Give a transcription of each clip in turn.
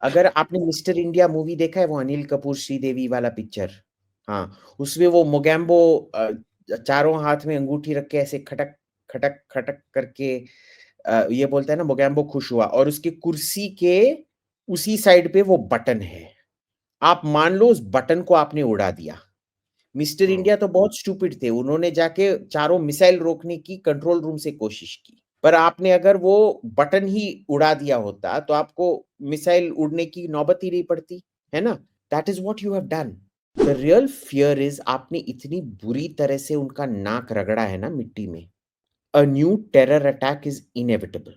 अगर आपने mister India movie देखा है, वो अनिल कपूर श्रीदेवी वाला पिक्चर, हाँ, उसमें वो मोगैम्बो चारों हाथ में अंगूठी रख के ऐसे खटक खटक खटक करके ये बोलता है ना, मोगैम्बो खुश हुआ, और उसकी कुर्सी के उसी साइड पे वो बटन है। आप मान लो उस बटन को आपने उड़ा दिया। मिस्टर इंडिया तो बहुत स्टूपिड थे, उन्होंने जाके चारों मिसाइल रोकने की कंट्रोल रूम से कोशिश की, पर आपने अगर वो बटन ही उड़ा दिया होता तो आपको मिसाइल उड़ने की नौबत ही नहीं पड़ती, है ना? That is what you have done. The real fear is आपने इतनी बुरी तरह से उनका नाक रगड़ा है ना मिट्टी में। A new terror attack is inevitable.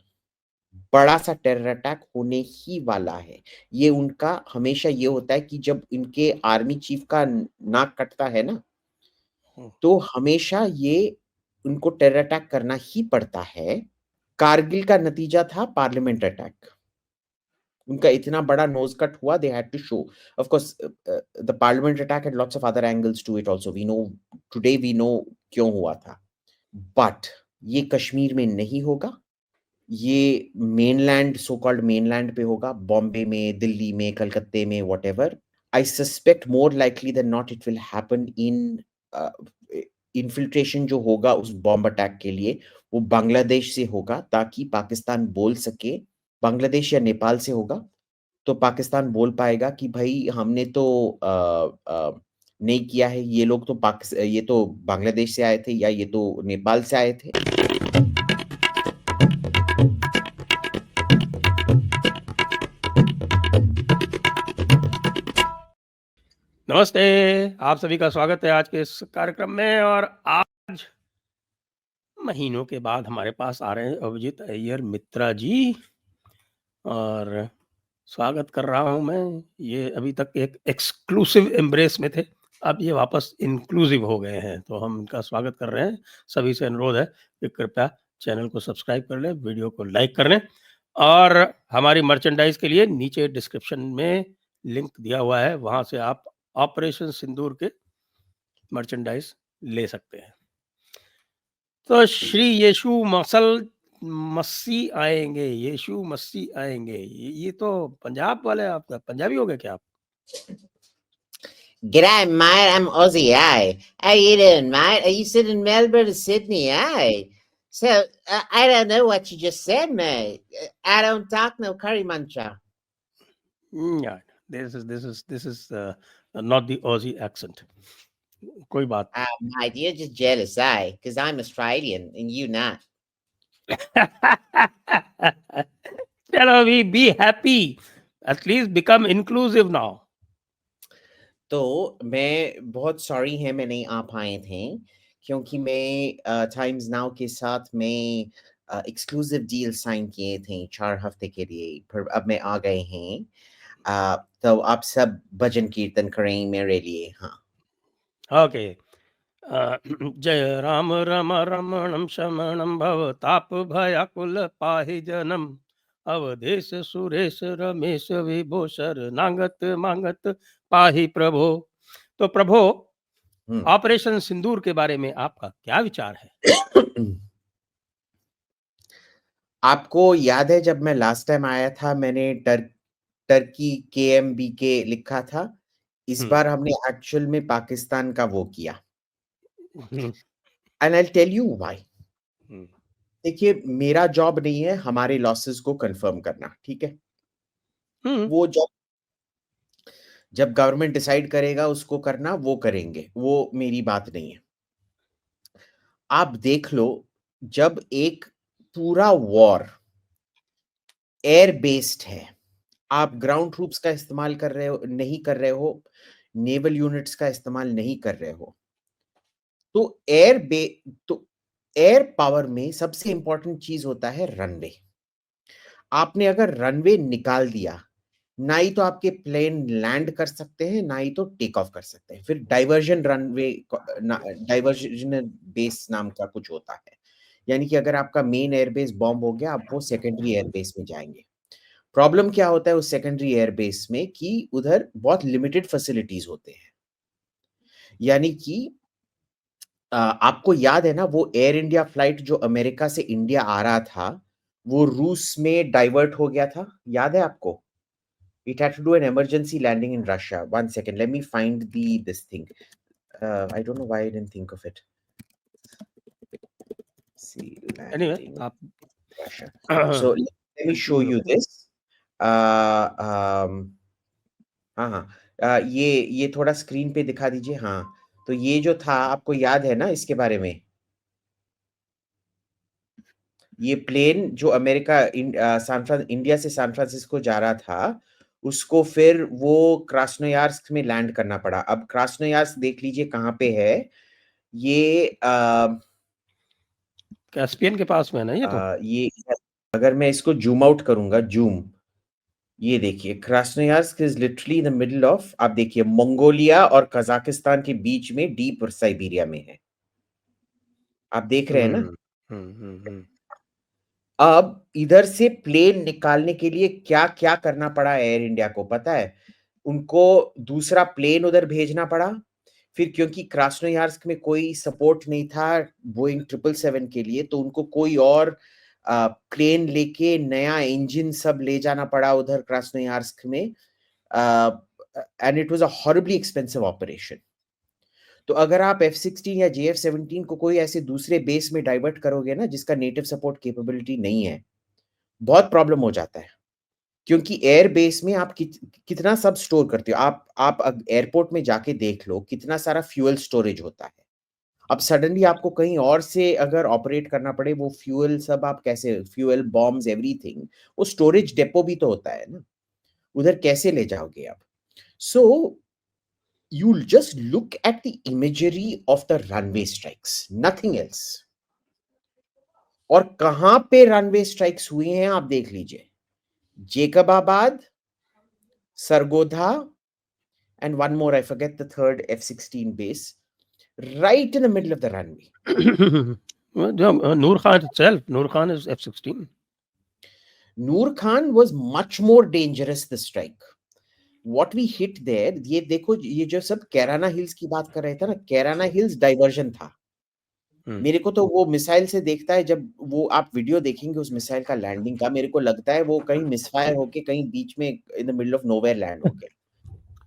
बड़ा सा टेरर अटैक होने ही वाला है। ये उनका हमेशा ये होता है कि जब इनके आर्मी चीफ का नाक कटता है ना, तो हमेशा ये उनको टेरर अटैक करना ही पड़ता है। कारगिल का नतीजा था पार्लियामेंट अटैक। उनका इतना बड़ा नोज कट हुआ, they had to show. Of course the parliament attack had lots of other angles to it also. We know today, we know क्यों हुआ था। बट ये कश्मीर में नहीं होगा, ये मेनलैंड, सो कॉल्ड मेनलैंड पे होगा, बॉम्बे में, दिल्ली में, कलकत्ते में, whatever. I suspect more likely than not it will happen in infiltration जो होगा उस बॉम्ब अटैक के लिए, वो बांग्लादेश से होगा, ताकि पाकिस्तान बोल सके, बांग्लादेश या नेपाल से होगा, तो पाकिस्तान बोल पाएगा कि भाई हमने तो नहीं किया है, ये लोग तो ये तो बांग्लादेश से आए थे या ये तो नेपाल से आए थे। नमस्ते, आप सभी का स्वागत है आज के इस कार्यक्रम में। और आज महीनों के बाद हमारे पास आ रहे हैं अभिजीत अय्यर मित्रा जी, और स्वागत कर रहा हूं मैं। ये अभी तक एक एक्सक्लूसिव एम्ब्रेस में थे, अब ये वापस इंक्लूसिव हो गए हैं, तो हम इनका स्वागत कर रहे हैं। सभी से अनुरोध है कि कृपया चैनल को सब्सक्राइब कर लें, वीडियो को लाइक कर लें, और हमारी मर्चेंडाइज के लिए नीचे डिस्क्रिप्शन में लिंक दिया हुआ है, वहां से आप ऑपरेशन सिंदूर के मर्चेंडाइज ले सकते हैं। तो श्री यीशु मसीह आएंगे, यीशु मसीह आएंगे, ये तो पंजाब वाले, आपका पंजाबी हो गए क्या आप? G'day, mate. I'm Aussie, eh? How you doing, mate? Are you sitting in Melbourne or Sydney, eh? So, I don't know what you just said, mate. I don't talk no curry muncher. Yeah, this is not the Aussie accent. कोई बात Mate, you're just jealous, eh? Because I'm Australian and you not. चलो, we be happy. At least become inclusive now. तो मैं बहुत sorry है मैं नहीं आ पाए थे, क्योंकि मैं टाइम्स नाउ के साथ में एक्सक्लूसिव डील साइन किए थे 4 हफ्ते के लिए, पर अब मैं आ गए हैं। तो आप सब भजन कीर्तन करें मेरे लिए। हाँ, Okay. जय राम रम रमणं शमणं भव ताप भयाकुल पाहि जनम अवधेश सुरेश रमेश विभो शरणागत मांगत पाहि प्रभो। तो प्रभो, ऑपरेशन सिंदूर के बारे में आपका क्या विचार है? आपको याद है जब मैं लास्ट टाइम आया था, मैंने टर्की KMBK लिखा था। इस बार हमने एक्चुअल में पाकिस्तान का वो किया, and I tell you why. देखिए, मेरा जॉब नहीं है हमारे लॉसेस को कंफर्म करना, ठीक है? वो जॉब जब गवर्नमेंट डिसाइड करेगा उसको करना, वो करेंगे, वो मेरी बात नहीं है। आप देख लो, जब एक पूरा वॉर एयर बेस्ड है, आप ग्राउंड ट्रूप्स का इस्तेमाल कर रहे हो नहीं कर रहे हो, नेवल यूनिट्स का इस्तेमाल नहीं कर रहे हो, तो तो एयर पावर में सबसे इंपॉर्टेंट चीज होता है रनवे। आपने अगर रनवे निकाल दिया, ना ही तो आपके प्लेन लैंड कर सकते हैं, ना ही तो टेक ऑफ कर सकते हैं। फिर डाइवर्जन रनवे, डाइवर्जन बेस नाम का कुछ होता है, यानी कि अगर आपका मेन एयरबेस बॉम्ब हो गया, आप वो सेकेंडरी एयरबेस में जाएंगे। प्रॉब्लम क्या होता है उस सेकेंडरी एयरबेस में कि उधर बहुत लिमिटेड फैसिलिटीज होते हैं, यानी कि आपको याद है ना, वो एयर इंडिया फ्लाइट जो अमेरिका से इंडिया आ रहा था, वो रूस में डाइवर्ट हो गया था, याद है आपको? It had to do an emergency landing in Russia. One second, let me find this thing. I don't know why I didn't think of it. See, anyway landing आप Russia. So let me show you this. हाँ, ये थोड़ा screen पे दिखा दीजिए। हाँ, तो ये जो था आपको याद है ना इसके बारे में? ये प्लेन जो इंडिया से सैन फ्रांसिस्को जा रहा था, उसको फिर वो क्रास्नोयार्स्क में लैंड करना पड़ा। अब क्रास्नोयार्स्क देख लीजिए कहाँ पे है। ये कैस्पियन के पास में है ना ये तो? ये अगर मैं इसको जूम आउट करूंगा, ये देखिए Krasnoyarsk is literally in the middle of, आप देखिए मंगोलिया और कजाकिस्तान के बीच में डीप साइबेरिया में है। आप देख रहे हैं ना? अब इधर से प्लेन निकालने के लिए क्या क्या करना पड़ा एयर इंडिया को पता है? उनको दूसरा प्लेन उधर भेजना पड़ा। फिर क्योंकि क्रास्नोयार्स्क में कोई सपोर्ट नहीं था बोइंग 777 के लिए, तो उनको कोई और प्लेन लेके नया इंजन सब ले जाना पड़ा उधर क्रास्नोयार्स्क में। And it was a horribly expensive operation. तो अगर आप F-16 या JF-17 को कोई ऐसे दूसरे बेस में डाइवर्ट करोगे ना जिसका नेटिव सपोर्ट कैपेबिलिटी नहीं है, बहुत प्रॉब्लम हो जाता है। क्योंकि एयर बेस में आप कितना सब स्टोर करते हो। आप एयरपोर्ट में जाके देख लो कितना सारा फ्यूल स्टोरेज होता है। अब सडनली आपको कहीं और से अगर ऑपरेट करना पड़े, वो फ्यूल सब आप कैसे, फ्यूल बॉम्ब्स एवरीथिंग, वो स्टोरेज डेपो भी तो होता है ना, उधर कैसे ले जाओगे आप? सो you'll just look at the imagery of the runway strikes, nothing else. और कहां पे रनवे स्ट्राइक्स हुए हैं आप देख लीजिए, Jacobabad, Sargodha, and one more, I forget the third F-16 base, right in the middle of the runway. Noor Khan itself, Noor Khan is F-16. Noor Khan was much more dangerous, the strike. What we hit there, ये देखो, ये जो सब Kairana hills की बात कर रहे थे ना, कैराना हिल्स डाइवर्जन था। मेरे को तो वो मिसाइल से देखता है, जब वो आप वीडियो देखेंगे उस मिसाइल का लैंडिंग का, मेरे को लगता है वो कहीं मिसफायर होके कहीं बीच में in the middle of nowhere land हो गया।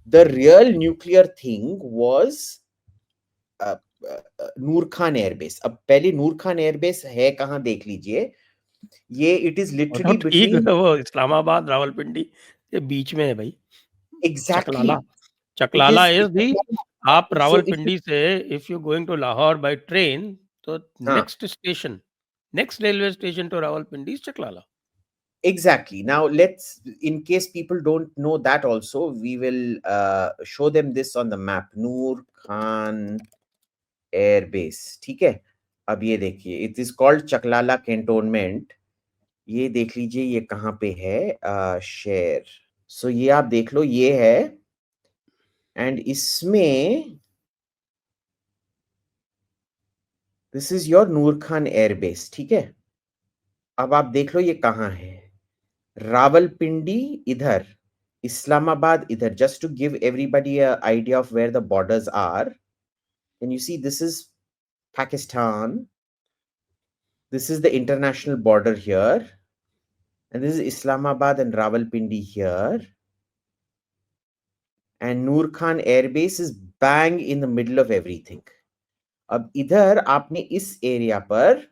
The real nuclear thing was Noor Khan airbase. अब पहले नूर खान एयरबेस है कहां देख लीजिए, ये इट इज लिटरली ठीक है, बिटवीन, वो इस्लामाबाद रावलपिंडी के बीच में है भाई। Exactly, it Chaklala is the, आप सो रावलपिंडी से if you going to Lahore by train, तो हाँ, next railway station to Rawalpindi is Chaklala. exactly. Now let's, in case people don't know that also, we will show them this on the map. Noor Khan Air Base, ठीक है? अब ये देखिए, it is called Chaklala cantonment. ये देख लीजिए ये कहाँ पे है, शेयर। सो ये आप देख लो, ये है, एंड इसमें this is your Noor Khan air base, ठीक है? अब आप देख लो ये कहाँ है, रावलपिंडी इधर, इस्लामाबाद इधर, just to give everybody a idea of where the borders are. And you see, this is Pakistan, this is the international border here, and this is Islamabad and Rawalpindi here, and Noor Khan Air Base is bang in the middle of everything. अब इधर आपने इस area पर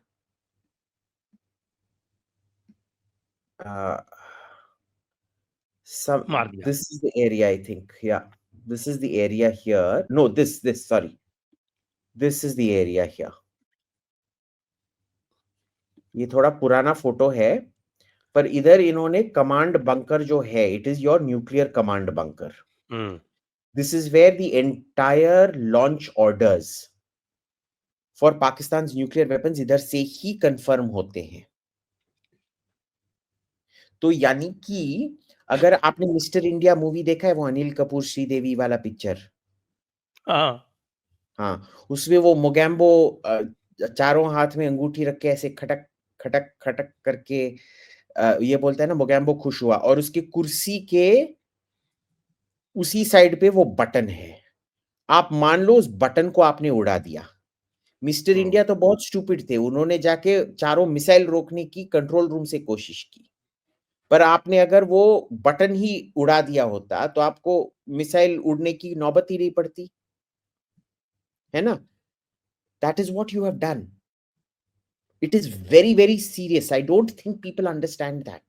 मार दिया। this is the area, I think, yeah, this is the area here, no, this sorry, this is the area here. ये थोड़ा पुराना फोटो है, पर इधर इन्होंने कमांड बंकर जो है, it is your nuclear command bunker. This is where the entire launch orders for Pakistan nuclear weapons इधर से ही कंफर्म होते हैं। तो यानी कि अगर आपने मिस्टर इंडिया मूवी देखा है, वो अनिल कपूर श्रीदेवी वाला पिक्चर, हाँ, उसमें वो मोगैम्बो चारों हाथ में अंगूठी रख के ऐसे खटक खटक खटक करके ये बोलता है ना, मोगैम्बो खुश हुआ, और उसकी कुर्सी के उसी साइड पे वो बटन है। आप मान लो उस बटन को आपने उड़ा दिया। मिस्टर इंडिया तो बहुत स्टूपिड थे, उन्होंने जाके चारों मिसाइल रोकने की कंट्रोल रूम से कोशिश की, पर आपने अगर वो बटन ही उड़ा दिया होता, तो आपको मिसाइल उड़ने की नौबत ही नहीं पड़ती, है ना? That is what you have done. It is very, very serious. I don't think people understand that.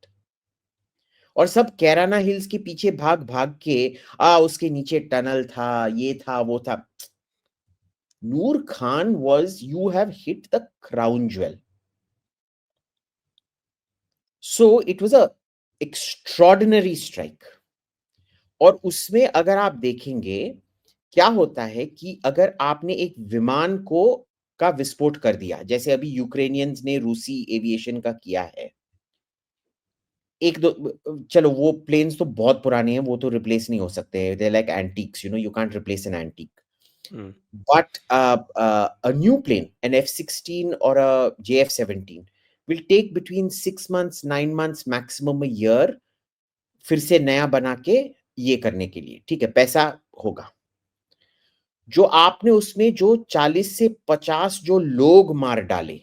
और सब कैराना हिल्स के पीछे भाग-भाग के उसके नीचे टनल था, ये था, वो था। Noor Khan was, you have hit the crown jewel. So it was a extraordinary strike. और उसमें अगर आप देखेंगे, क्या होता है कि अगर आपने एक विमान को का विस्फोट कर दिया, जैसे अभी यूक्रेनियंस ने रूसी एविएशन का किया है। एक दो चलो वो प्लेन्स तो बहुत पुराने हैं, वो तो रिप्लेस नहीं हो सकते। They are like antiques, you know, you can't replace an antique. Hmm. But a new plane, an F-16 or a JF-17, will take between 6 months, 9 months, maximum a year, फिर से नया बना के ये करने के लिए, ठीक है, पैसा होगा। जो आपने उसमें जो 40 से 50 जो लोग मार डाले,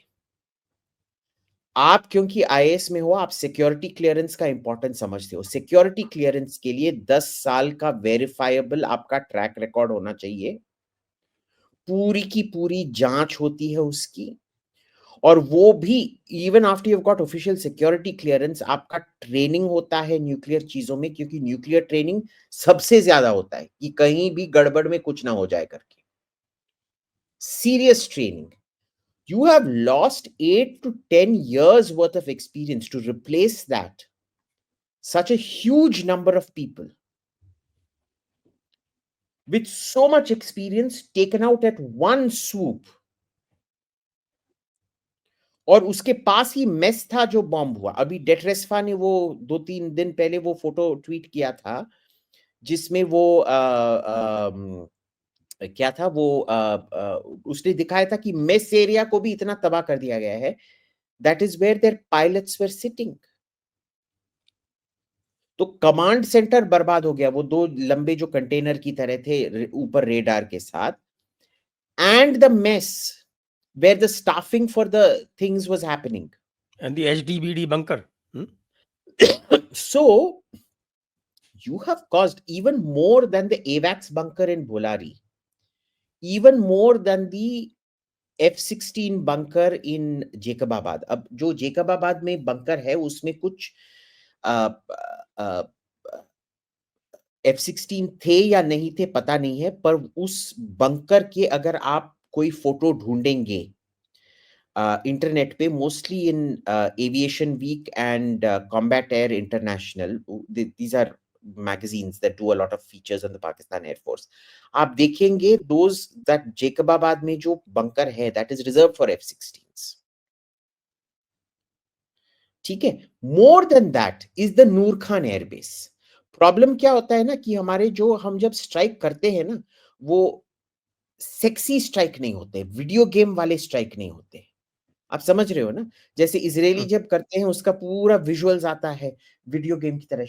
आप क्योंकि आईएएस में हो, आप सिक्योरिटी क्लियरेंस का इंपॉर्टेंस समझते हो। सिक्योरिटी क्लियरेंस के लिए 10 साल का वेरिफाएबल आपका ट्रैक रिकॉर्ड होना चाहिए। पूरी की पूरी जांच होती है उसकी, और वो भी even after you have got official security clearance, आपका ट्रेनिंग होता है न्यूक्लियर चीजों में, क्योंकि न्यूक्लियर ट्रेनिंग सबसे ज्यादा होता है कि कहीं भी गड़बड़ में कुछ ना हो जाए करके। Serious training. You have lost 8 to 10 years worth of experience to replace that. Such a huge number of people with so much experience taken out at one swoop. और उसके पास ही मेस था जो बॉम्ब हुआ। अभी डेटरेस्फा ने वो 2-3 दिन पहले वो फोटो ट्वीट किया था, जिसमें वो क्या था वो उसने दिखाया था कि मेस एरिया को भी इतना तबाह कर दिया गया है। That is where their pilots were sitting. तो कमांड सेंटर बर्बाद हो गया, वो 2 लंबे जो कंटेनर की तरह थे ऊपर रेडार के साथ, and the mess where the staffing for the things was happening. And the HDBD bunker. हुँ। So you have caused even more than the AWACS bunker in Bolari, even more than the F-16 bunker in Jacobabad. अब जो जेकबाबाद में bunker है उसमें कुछ F-16 थे या नहीं थे पता नहीं है, पर उस बंकर के अगर आप कोई फोटो ढूंढेंगे इंटरनेट पे, mostly in Aviation Week and Combat Air International, these are magazines that do a lot of features on the Pakistan Air Force, आप देखेंगे those that जेकबाबाद में जो बंकर है that is reserved for F-16s, ठीक है। More than that is the Noor Khan airbase. Problem क्या होता है ना कि हमारे जो हम जब स्ट्राइक करते हैं ना, वो सेक्सी स्ट्राइक नहीं होते, वीडियो गेम वाले स्ट्राइक नहीं होते। आप समझ रहे हो ना? जैसे इजरायली हुँ। जब करते हैं उसका पूरा विजुअल्स आता है वीडियो गेम की तरह,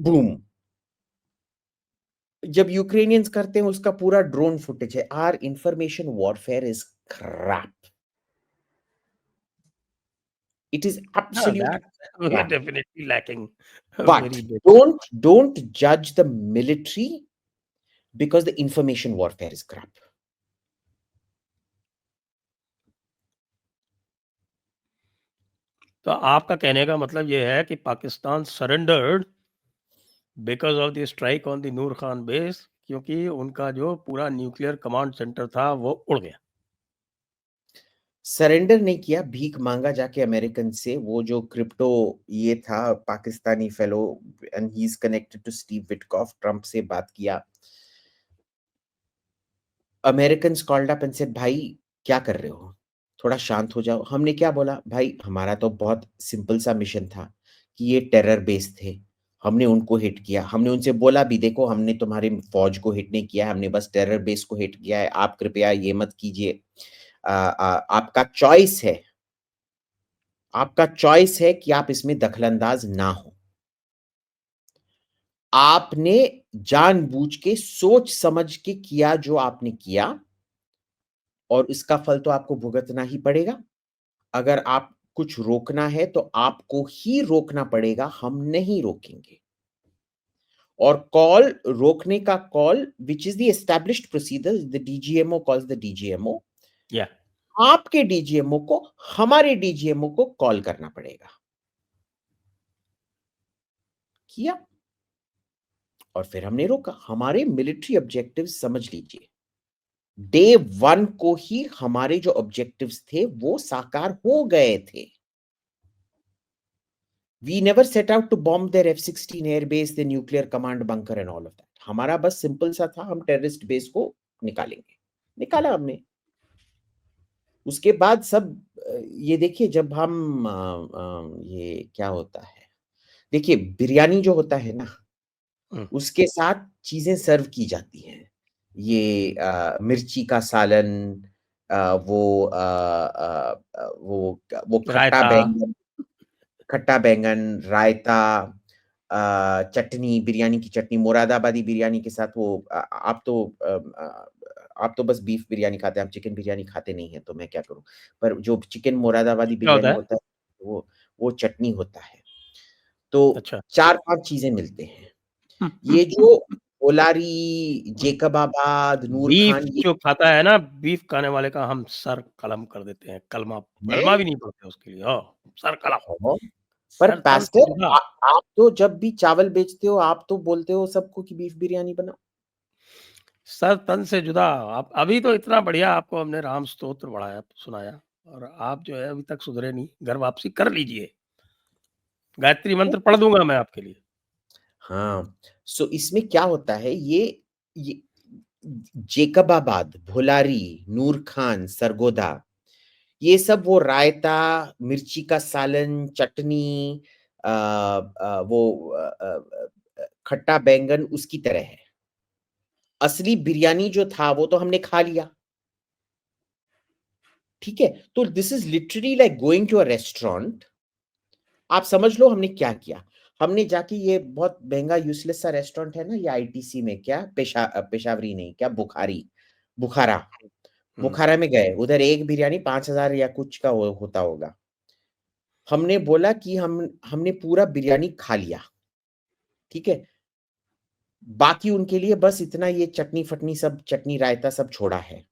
बूम। जब यूक्रेनियंस करते हैं उसका पूरा ड्रोन फुटेज है। Our information warfare is crap. It is हाँ, absolute that we are crap. Definitely lacking But very big. don't judge the military because the information warfare is crap. तो आपका कहने का मतलब ये है कि Pakistan surrendered because of the strike on the Noor Khan base, क्योंकि उनका जो पूरा न्यूक्लियर कमांड सेंटर था वो उड़ गया। सरेंडर नहीं किया, भीख मांगा जाके अमेरिकन से। वो जो क्रिप्टो ये था Pakistani fellow, and he is connected to Steve Witkoff, Trump से बात किया। Americans called up and said, भाई क्या कर रहे हो, थोड़ा शांत हो जाओ। हमने क्या बोला, भाई हमारा तो बहुत सिंपल सा मिशन था कि ये टेरर बेस थे, हमने उनको हिट किया। हमने उनसे बोला भी, देखो हमने तुम्हारी फौज को हिट नहीं किया है, हमने बस टेरर बेस को हिट किया है, आप कृपया ये मत कीजिए। आपका चॉइस है, आपका चॉइस है कि आप इसमें दखलंदाज ना हो। आपने जानबूझ के सोच समझ के किया जो आपने किया, और इसका फल तो आपको भुगतना ही पड़ेगा। अगर आप कुछ रोकना है तो आपको ही रोकना पड़ेगा, हम नहीं रोकेंगे। और कॉल रोकने का call which is the established procedure, the DGMO calls the DGMO, या आपके डीजीएमओ को हमारे डीजीएमओ को कॉल करना पड़ेगा। किया, और फिर हमने रोका। हमारे मिलिट्री ऑब्जेक्टिव्स समझ लीजिए, डे 1 को ही हमारे जो ऑब्जेक्टिव्स थे वो साकार हो गए थे। We never set out to bomb their F-16 air base, the nuclear command bunker and all of that. हमारा बस सिंपल सा था, हम टेररिस्ट बेस को निकालेंगे। निकाला हमने। उसके बाद सब ये देखिए, जब हम ये क्या होता है, देखिए बिरयानी जो होता है ना, उसके साथ चीजें सर्व की जाती हैं। ये मिर्ची का सालन, वो खट्टा रायता। बैंगन, खट्टा बैंगन, रायता, चटनी, बिरयानी की चटनी, मुरादाबादी बिरयानी के साथ वो आप तो बस बीफ बिरयानी खाते हैं, आप चिकन बिरयानी खाते नहीं हैं, तो मैं क्या करूँ? पर जो चिकन मुरादाबादी क्या होता बिरयानी है? होता है, वो चटनी होता है। तो अच्छा। 4-5 चीज़ें मिलते हैं। ये जो ओलारी, जेकबाबाद, नूर बीफ खान, ये जो खाता है ना, बीफ खाने वाले का हम सर कलम कर देते हैं, कलमा कलमा हैं। भी नहीं पढ़ते उसके लिए। सर कलम, हाँ, पर सर तन से पास्टर, जुदा। आप तो जब भी चावल बेचते हो, आप तो बोलते हो सबको कि बीफ बिरयानी बनाओ। सर तन से जुदा। आप अभी तो इतना बढ़िया आपको हमने राम स्तोत्र पढ़ाया, सुनाया, और आप जो है अभी तक सुधरे नहीं। घर वापसी कर लीजिए। गायत्री मंत्र पढ़ दूंगा मैं आपके लिए। हाँ, सो इसमें क्या होता है, ये जेकबाबाद, भोलारी, नूर खान, सरगोधा, ये सब वो रायता, मिर्ची का सालन, चटनी, खट्टा बैंगन उसकी तरह है। असली बिरयानी जो था वो तो हमने खा लिया। ठीक है, तो this is literally like going to a restaurant. आप समझ लो हमने क्या किया। हमने जाके, ये बहुत महंगा यूजलेस सा रेस्टोरेंट है ना, ये आईटीसी में, क्या पेशावरी नहीं, क्या बुखारा, हुँ। बुखारा में गए, उधर एक बिरयानी 5,000 या कुछ का होता होगा। हमने बोला कि हमने पूरा बिरयानी खा लिया। ठीक है, बाकी उनके लिए बस इतना, ये चटनी फटनी सब, चटनी रायता सब छोड़ा है।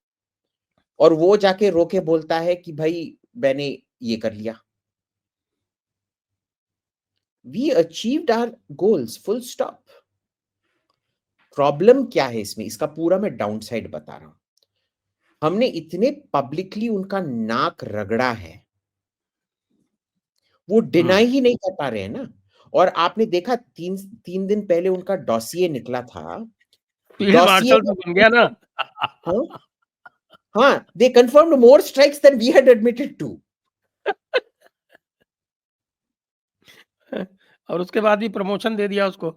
और वो जाके रो के बोलता है कि भाई मैंने ये कर लिया। We achieved our goals, full stop. Problem क्या है इसमें, इसका पूरा मैं डाउन साइड बता रहा हूं। हमने इतने पब्लिकली उनका नाक रगड़ा है, वो हुँ। डिनाई ही नहीं कर पा रहे हैं ना। और आपने देखा, 3 दिन पहले उनका डॉसिए निकला था। फील्ड डॉसिए मार्शल में तो बन गया ना। हाँ, हाँ, they confirmed more strikes than we had admitted to। और उसके बाद भी प्रमोशन दे दिया उसको।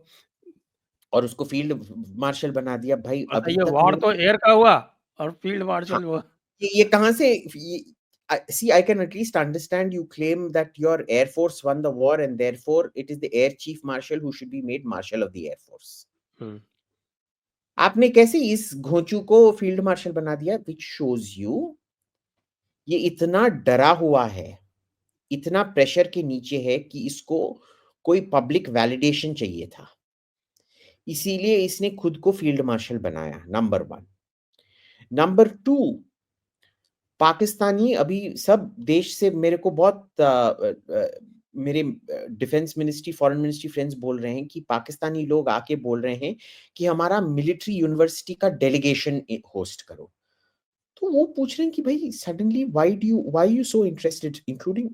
और उसको फील्ड मार्शल बना दिया। भाई अभी बताइए, तक वॉर नहीं। तो एयर का हुआ और फील्ड हाँ, मार्शल वो। ये कहां से, see, I can at least understand you claim that your air force won the war and therefore it is the air chief marshal who should be made marshal of the air force। हुँ। आपने कैसे इस घोंचू को field marshal बना दिया, which shows you ये इतना डरा हुआ है, इतना प्रेशर के नीचे है कि इसको कोई पब्लिक वैलिडेशन चाहिए था। इसीलिए इसने खुद को फील्ड मार्शल बनाया, नंबर 1। नंबर 2, पाकिस्तानी अभी सब देश से मेरे को बहुत मेरे defence ministry, foreign ministry friends बोल रहे हैं कि पाकिस्तानी लोग आके बोल रहे हैं कि हमारा मिलिट्री यूनिवर्सिटी का डेलीगेशन होस्ट करो। तो वो पूछ रहे हैं कि भाई suddenly why you so interested, including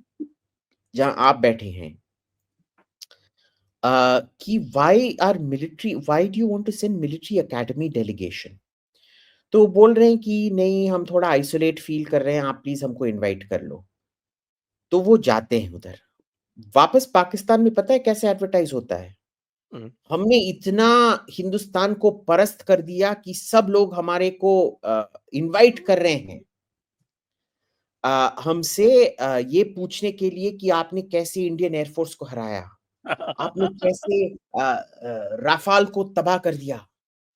जहां आप बैठे हैं, कि why do you want to send military academy delegation. तो बोल रहे हैं कि नहीं, हम थोड़ा आइसोलेट फील कर रहे हैं, आप प्लीज हमको इनवाइट कर लो। तो वो जाते हैं उधर। वापस पाकिस्तान में पता है कैसे एडवर्टाइज होता है? हुँ। हमने इतना हिंदुस्तान को परस्त कर दिया कि सब लोग हमारे को इनवाइट कर रहे हैं हमसे ये पूछने के लिए कि आपने कैसे इंडियन एयरफोर्स को हराया, आपने कैसे राफाल को तबाह कर दिया,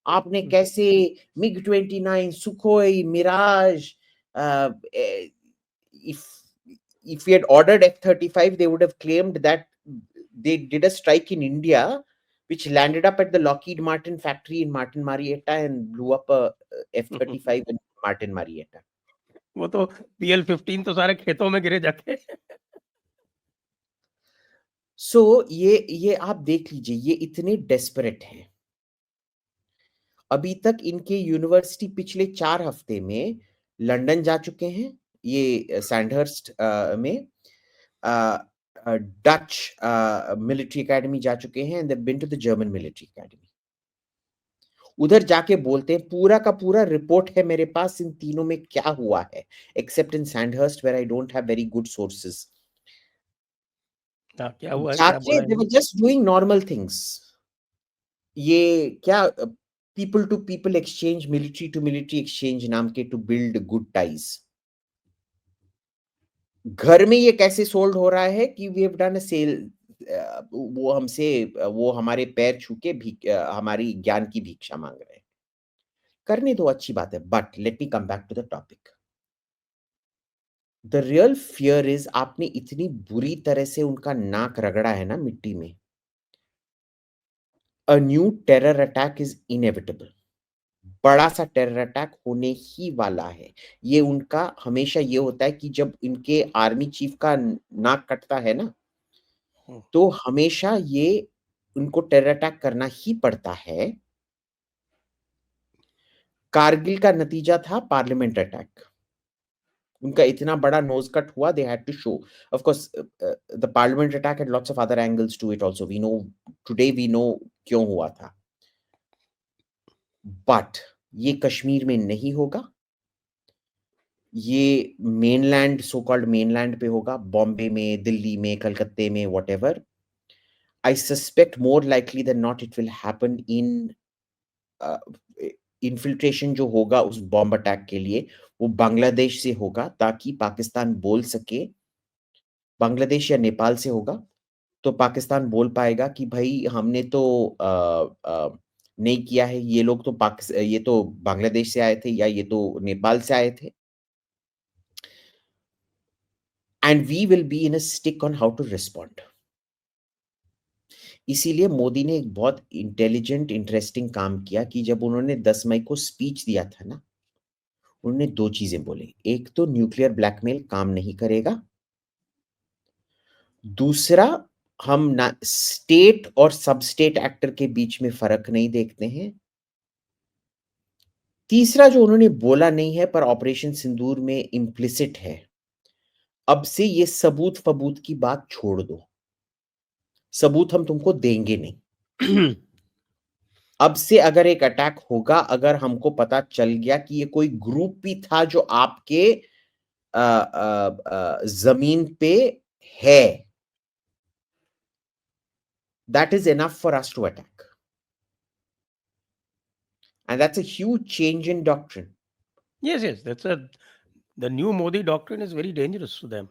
आपने कैसे MiG 29, Sukhoi, Mirage, if we had ordered F-35, they would have claimed that they did a strike in India, which landed up at the Lockheed Martin factory in Martin Marietta and blew up a F-35 in Martin Marietta. वो तो PL-15 तो सारे खेतों में गिरे जाके। सो ये आप देख लीजिए, ये इतने डेस्परेट हैं। अभी तक इनके यूनिवर्सिटी पिछले 4 हफ्ते में लंदन जा चुके हैं, ये सैंडहर्स्ट में डच मिलिट्री एकेडमी जा चुके हैं, and they been to the German military academy. उधर जाके बोलते हैं, पूरा का पूरा रिपोर्ट है मेरे पास इन तीनों में क्या हुआ है, except in Sandhurst where I don't have very good sources. क्या हुआ है, क्या जाके बोला दे वर इन्होंने? Just doing normal things. ये क्या people to people exchange, military to military exchange नाम के, टू बिल्ड गुड टाइज। घर में ये कैसे सोल्ड हो रहा है कि we have done a sale, वो हमसे वो हमारे पैर छू के हमारी ज्ञान की भिक्षा मांग रहे हैं। करने दो, अच्छी बात है, but let me come back to the topic. The real fear is, आपने इतनी बुरी तरह से उनका नाक रगड़ा है ना मिट्टी में। A new terror attack is inevitable. बड़ा सा टेरर अटैक होने ही वाला है। ये उनका हमेशा ये होता है कि जब इनके आर्मी चीफ का नाक कटता है ना, तो हमेशा ये उनको टेरर अटैक करना ही पड़ता है। कारगिल का नतीजा था पार्लियामेंट अटैक। उनका इतना बड़ा नोज कट हुआ, they had to show. Of course, the parliament attack had lots of other angles to it also. We know today, we know क्यों हुआ था। बट ये कश्मीर में नहीं होगा, ये मेनलैंड, सो कॉल्ड मेनलैंड पे होगा, बॉम्बे में, दिल्ली में, कलकत्ते में, whatever. I suspect more likely than not it will happen in infiltration जो होगा उस बॉम्ब अटैक के लिए, वो बांग्लादेश से होगा, ताकि पाकिस्तान बोल सके, बांग्लादेश या नेपाल से होगा, तो पाकिस्तान बोल पाएगा कि भाई हमने तो नहीं किया है, ये लोग तो ये तो बांग्लादेश से आए थे या ये तो नेपाल से आए थे। And we will be in a stick on how to respond. इसीलिए मोदी ने एक बहुत इंटेलिजेंट, इंटरेस्टिंग काम किया कि जब उन्होंने 10 मई को स्पीच दिया था ना, उन्होंने 2 चीजें बोली। एक तो न्यूक्लियर ब्लैकमेल काम नहीं करेगा, दूसरा हम ना स्टेट और सब स्टेट एक्टर के बीच में फर्क नहीं देखते हैं। तीसरा जो उन्होंने बोला नहीं है पर ऑपरेशन सिंदूर में इम्प्लिसिट है, अब से ये सबूत फबूत की बात छोड़ दो, सबूत हम तुमको देंगे नहीं। अब से अगर एक अटैक होगा, अगर हमको पता चल गया कि ये कोई ग्रुप भी था जो आपके जमीन पे है, that is enough for us to attack. And that's a huge change in doctrine. Yes, the new Modi doctrine is very dangerous to them,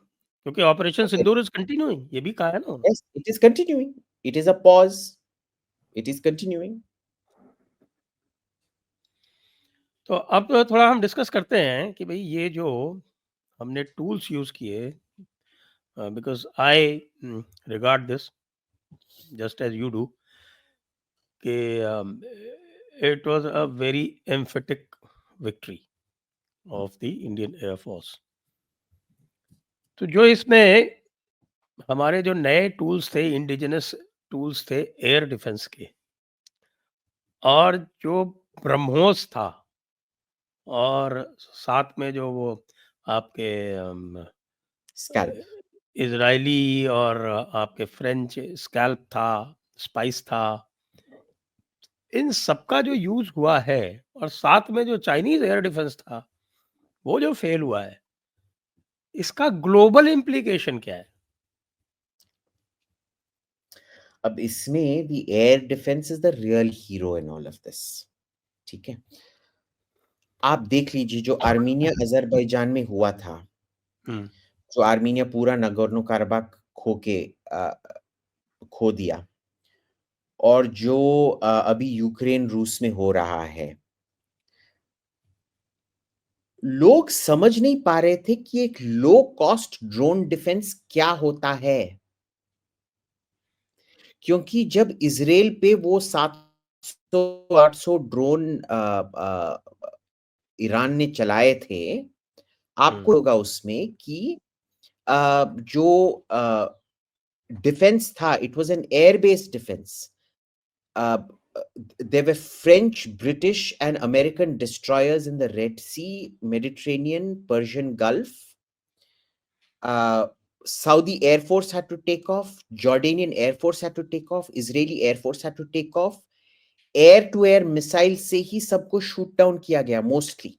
क्योंकि ऑपरेशन सिंदूर इज कंटिन्यूइंग, ये भी कहा है ना उन्होंने। Yes, it is continuing. It is a pause. It is continuing. तो अब थोड़ा हम डिस्कस करते हैं कि भाई ये जो हमने टूल्स यूज किए, because I regard this just as you do, कि it was a very emphatic victory of the Indian air force. तो जो इसमें हमारे जो नए टूल्स थे, इंडिजिनस टूल्स थे एयर डिफेंस के, और जो ब्रह्मोस था, और साथ में जो वो आपके Scalp. इजरायली और आपके फ्रेंच स्कैल्प था, स्पाइस था, इन सबका जो यूज हुआ है, और साथ में जो चाइनीज एयर डिफेंस था वो जो फेल हुआ है, इसका ग्लोबल इम्प्लीकेशन क्या है? अब इसमें the air defense is the real hero in all of this. ठीक है, आप देख लीजिए जो आर्मीनिया अजरबैजान में हुआ था, हम्म, जो आर्मीनिया पूरा नगोर्नो कराबाख खो के खो दिया, और जो अभी यूक्रेन रूस में हो रहा है, लोग समझ नहीं पा रहे थे कि एक लो कॉस्ट ड्रोन डिफेंस क्या होता है। क्योंकि जब इज़राइल पे वो 700-800 ड्रोन ईरान ने चलाए थे, आपको होगा उसमें कि जो डिफेंस था, it was an air based defence. Uh, there were French, British, and American destroyers in the Red Sea, Mediterranean, Persian Gulf. Saudi Air Force had to take off. Jordanian Air Force had to take off. Israeli Air Force had to take off. Air to air missile से ही सबको shoot down किया गया mostly.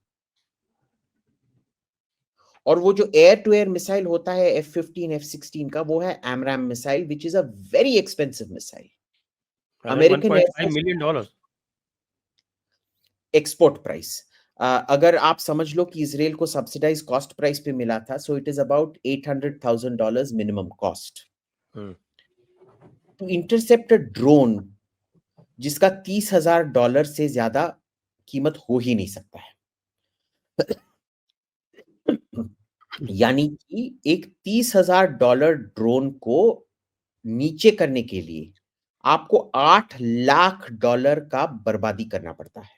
और वो जो air to air missile होता है F-15, F-16 का, वो है AMRAAM missile, which is a very expensive missile. American $1.5 million। Export price, अगर आप समझ लो कि इजराइल को सब्सिडाइज कॉस्ट प्राइस पे मिला था, so it is about $800,000 minimum cost to intercept a drone जिसका $30,000 से ज्यादा कीमत हो ही नहीं सकता है। यानी कि एक $30,000 ड्रोन को नीचे करने के लिए आपको $8 लाख का बर्बादी करना पड़ता है।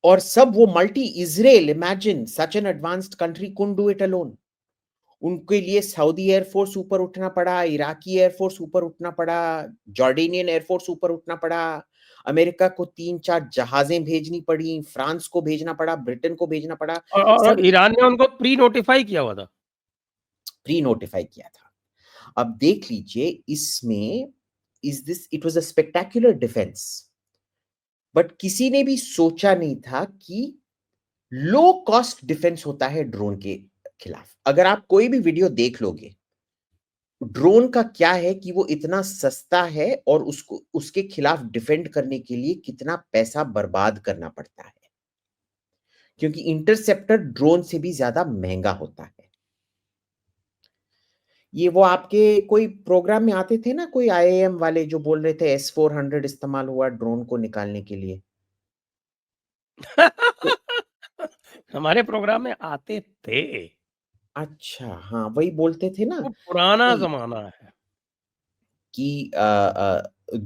और सब वो multi Israel, imagine such an advanced country couldn't do it alone. उनके लिए सऊदी एयरफोर्स ऊपर उठना पड़ा, इराकी एयरफोर्स ऊपर उठना पड़ा, जॉर्डेनियन एयरफोर्स ऊपर उठना पड़ा, अमेरिका को 3-4 जहाजें भेजनी पड़ी, फ्रांस को भेजना पड़ा, ब्रिटेन को भेजना पड़ा। और सब ईरान ने उनको प्री नोटिफाई किया हुआ था। प्री नोटिफाई किया था। अब देख लीजिए इसमें, is this it was a spectacular defence, but किसी ने भी सोचा नहीं था कि लो कॉस्ट डिफेंस होता है ड्रोन के खिलाफ। अगर आप कोई भी वीडियो देख लोगे, ड्रोन का क्या है कि वो इतना सस्ता है और उसको उसके खिलाफ डिफेंड करने के लिए कितना पैसा बर्बाद करना पड़ता है, क्योंकि इंटरसेप्टर ड्रोन से भी ज्यादा महंगा होता है। ये वो आपके कोई प्रोग्राम में आते थे ना, कोई आईआईएम वाले जो बोल रहे थे S-400 इस्तेमाल हुआ ड्रोन को निकालने के लिए। तो हमारे प्रोग्राम में आते थे। अच्छा, हाँ, वही बोलते थे ना वो पुराना कि ज़माना है।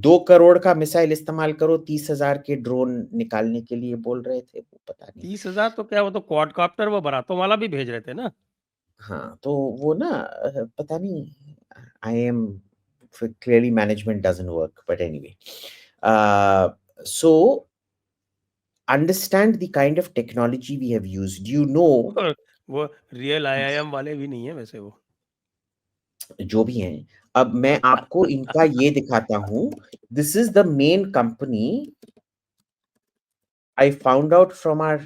2 करोड़ का मिसाइल इस्तेमाल करो 30,000 के ड्रोन निकालने के लिए बोल रहे थे, वो पता नहीं। 30,000 तो क्या, वो तो क्वाडकॉप्टर वो बारातों वाला भी भेज रहे थे ना। हाँ, तो वो ना पता नहीं, IIM clearly management doesn't work, but anyway. So understand the kind of technology we have used. You know, वो रियल आईआईएम वाले भी नहीं है वैसे वो। जो भी हैं, अब मैं आपको इनका ये दिखाता हूँ। This is the main company I found out from our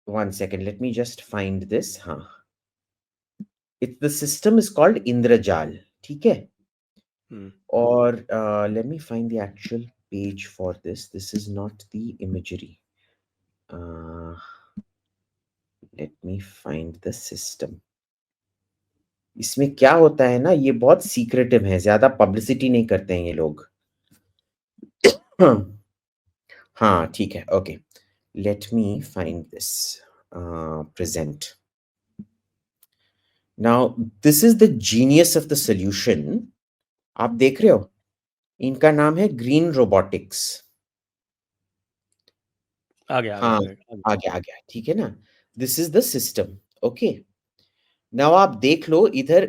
one second, let me just find this. हाँ, the system is called Indrajal, ठीक है? और let me find the actual page for this. This is not the imagery. Let me find the system. इसमें क्या होता है ना, ये बहुत सीक्रेटिव है, ज्यादा पब्लिसिटी नहीं करते हैं ये लोग। हाँ, ठीक है, okay. Let me find this, present. Now this is the genius of the solution. आप देख रहे हो, इनका नाम है ग्रीन रोबोटिक्स। आ गया, आ गया, हाँ, आ गया। आ गया, आ गया, ठीक है ना? This is the system, okay. Now आप देख लो इधर,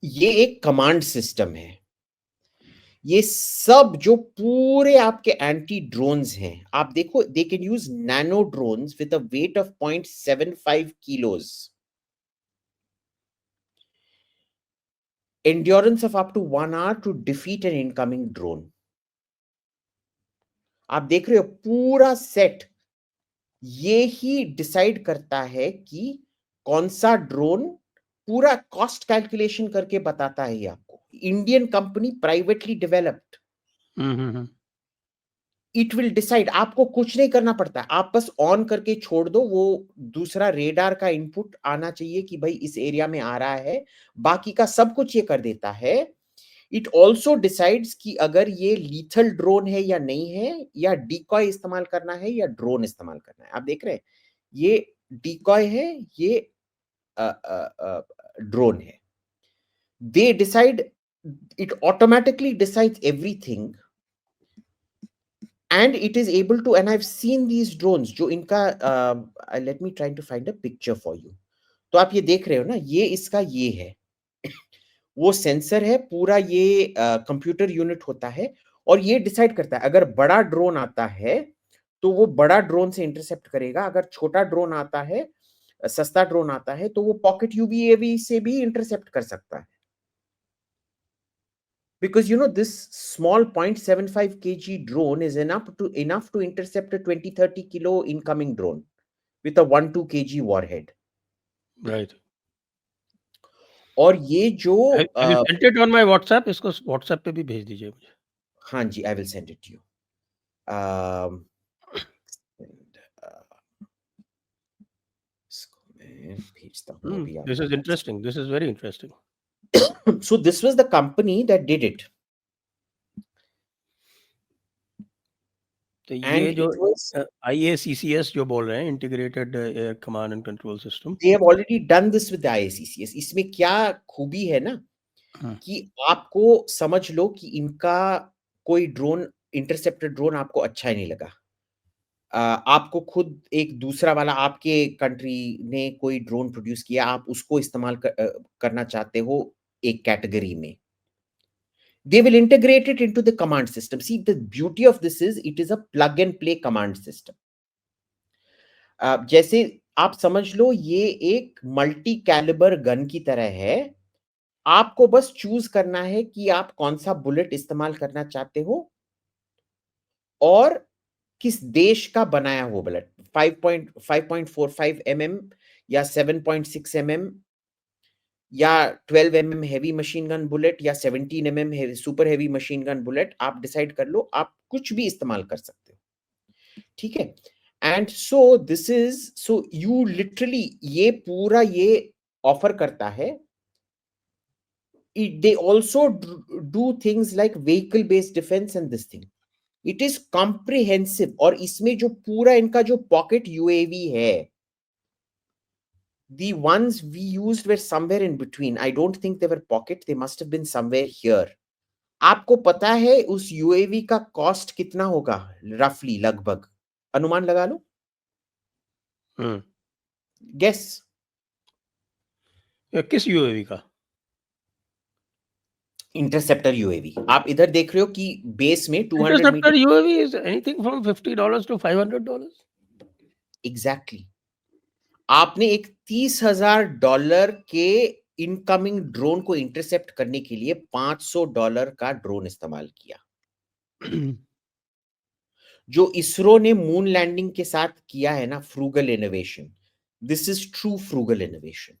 ये एक कमांड सिस्टम है। ये सब जो पूरे आपके एंटी ड्रोन्स हैं, आप देखो, they can use nano drones with a weight of 0.75 kilos, endurance of up to 1 hour to defeat an incoming drone। आप देख रहे हो पूरा सेट, ये ही डिसाइड करता है कि कौन सा ड्रोन, पूरा कॉस्ट कैलकुलेशन करके बताता है ये आपको। Indian company, privately developed. It will decide, आपको कुछ नहीं करना पड़ता, आप बस ऑन करके छोड़ दो, वो दूसरा रेडार का इनपुट आना चाहिए कि भाई इस एरिया में आ रहा है, बाकी का सब कुछ ये कर देता है। इट ऑल्सो डिसाइड्स कि अगर ये लीथल ड्रोन है या नहीं है, या डिकॉय इस्तेमाल करना है या ड्रोन इस्तेमाल करना है। आप देख रहे हैं, ये डिकॉय है, ये ड्रोन है। They decide, it automatically decides everything, and it is able to, and I've seen these drones जो इनका let me try to find a picture for you। तो आप ये देख रहे हो ना, ये इसका ये है, वो सेंसर है पूरा, ये कंप्यूटर यूनिट होता है, और ये डिसाइड करता है अगर बड़ा ड्रोन आता है तो वो बड़ा ड्रोन से इंटरसेप्ट करेगा, अगर छोटा ड्रोन आता है, सस्ता ड्रोन आता है, तो वो पॉकेट यूएवी से भी इंटरसेप्ट कर सकता है। Because this small 0.75 kg drone is enough to intercept a 20-30 kilo incoming drone with a 1-2 kg warhead। Right. और ये जो have you sent it on my WhatsApp? इसको व्हाट्सएप पे भी भेज दीजिए मुझे। हाँ जी, I will send it to you. इसको मैं भेजता हूँ अभी दिस इज आपको। Interesting, this is very interesting. So this was the company that did it, तो and ये जो it was IACCS जो बोल रहे हैं, integrated air command and control system. they have already done this with the IACCS। इसमें क्या खूबी है ना, कि आपको समझ लो कि इनका कोई ड्रोन, इंटरसेप्टेड ड्रोन आपको अच्छा ही नहीं लगा, आपको खुद एक दूसरा वाला आपके कंट्री ने कोई ड्रोन प्रोड्यूस किया, आप उसको इस्तेमाल करना चाहते हो एक कैटेगरी में, they will integrate it into the command system। See, the beauty of this is it is a plug and play command system। जैसे आप समझ लो ये एक मल्टी कैलिबर गन की तरह है, आपको बस चूज करना है कि आप कौन सा बुलेट इस्तेमाल करना चाहते हो और किस देश का बनाया हुआ बुलेट। 5.45 mm या 7.6 mm या 12 mm heavy machine gun bullet या 17 mm super heavy machine gun bullet, आप डिसाइड कर लो, आप कुछ भी इस्तेमाल कर सकते हो, ठीक है। And so this is, so you literally ये पूरा ये ऑफर करता है। they also do things like vehicle based defense and this thing। It is comprehensive, और इसमें जो पूरा इनका जो पॉकेट यूएवी है, the ones we used were somewhere in between। I don't think they were pocket, they must have been somewhere here। आपको पता है उस यूएवी का कॉस्ट कितना होगा रफली, लगभग अनुमान लगा लो, गेस। किस यूएवी का? Interceptor UAV. आप इधर देख रहे हो कि बेस में 200 interceptor metre, UAV is anything from $50 to $500। Exactly. आपने एक $30,000 के इनकमिंग ड्रोन को इंटरसेप्ट करने के लिए $500 का ड्रोन इस्तेमाल किया। जो इसरो ने मून लैंडिंग के साथ किया है ना, frugal innovation, this is true frugal innovation.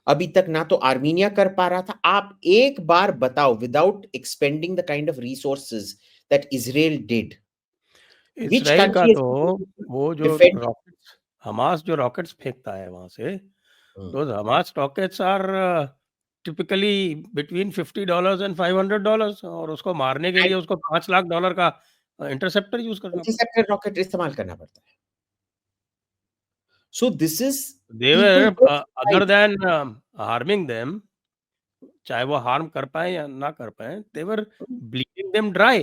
अभी तक ना तो आर्मीनिया कर पा रहा था। आप एक बार बताओ, without expanding the kind of resources that Israel did, which Israel का कंट्री तो वो जो डिफेंड। रॉकेट्स, हमास जो रॉकेट्स फेंकता है वहां से, those Hamas rockets are typically between $50 and $500, और उसको मारने के लिए उसको $5 लाख का इंटरसेप्टर यूज करना पड़ता इंटरसेप्टर रॉकेट इस्तेमाल करना पड़ता है। सो दिस इज, है। They people were other than harming them, चाहे वो हार्म कर पाए या ना कर पाए, they were bleeding them dry।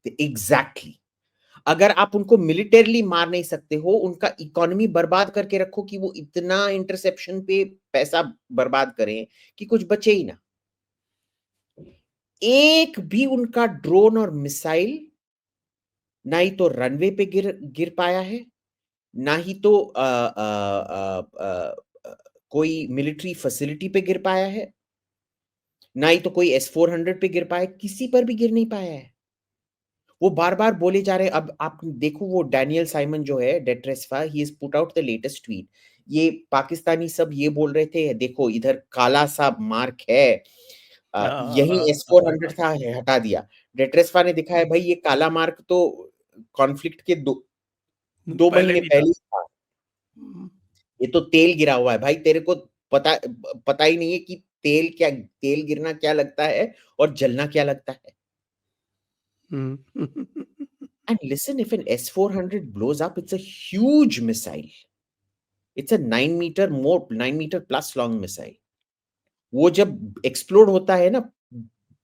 Exactly. अगर आप उनको मिलिटरली मार नहीं सकते हो, उनका इकोनॉमी बर्बाद करके रखो कि वो इतना इंटरसेप्शन पे पैसा बर्बाद करें कि कुछ बचे ही ना। एक भी उनका ड्रोन और मिसाइल ना ही तो रनवे पे गिर पाया है, ना ही तो कोई मिलिट्री फैसिलिटी पे गिर पाया है, ना ही तो कोई S-400 पे गिर पाया, किसी पर भी गिर नहीं पाया है। वो बार-बार बोले जा रहे हैं। अब आप देखो, वो डैनियल साइमन जो है, Detresfa, he has put out the latest tweet. ये पाकिस्तानी सब ये बोल रहे थे, देखो इधर काला-सा मार्क है, यही S-400 था, हटा दिया। डेट्रेस्फा ने दिखाया, भाई ये काला मार्क तो कॉन्फ्लिक्ट के 2 पहले महीने भी था। पहले ही था। ये तो तेल गिरा हुआ है भाई, तेरे को पता पता ही नहीं है कि तेल गिरना क्या लगता है और जलना क्या लगता है। And listen, if an S-400 blows up, it's a huge missile. It's a 9 meter plus long missile. वो जब एक्सप्लोड होता है ना,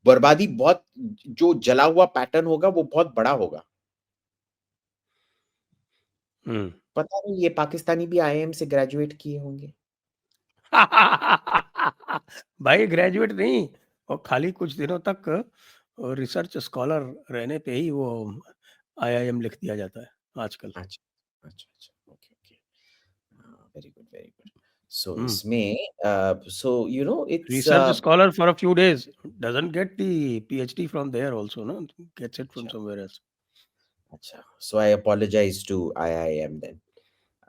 बर्बादी बहुत, जो जला हुआ पैटर्न होगा वो बहुत बड़ा होगा। पता नहीं ये पाकिस्तानी भी आईआईएम से ग्रेजुएट किए होंगे। भाई ग्रेजुएट नहीं, और खाली कुछ दिनों तक रिसर्च स्कॉलर रहने पे ही वो आईआईएम लिख दिया जाता है आजकल। अच्छा, अच्छा, अच्छा, okay, okay. Very good, very good. So hmm इसमें it's research scholar for a few days doesn't get the PhD from there also, no? Gets it from अच्छा, somewhere else. अच्छा, so I apologize to IIM then.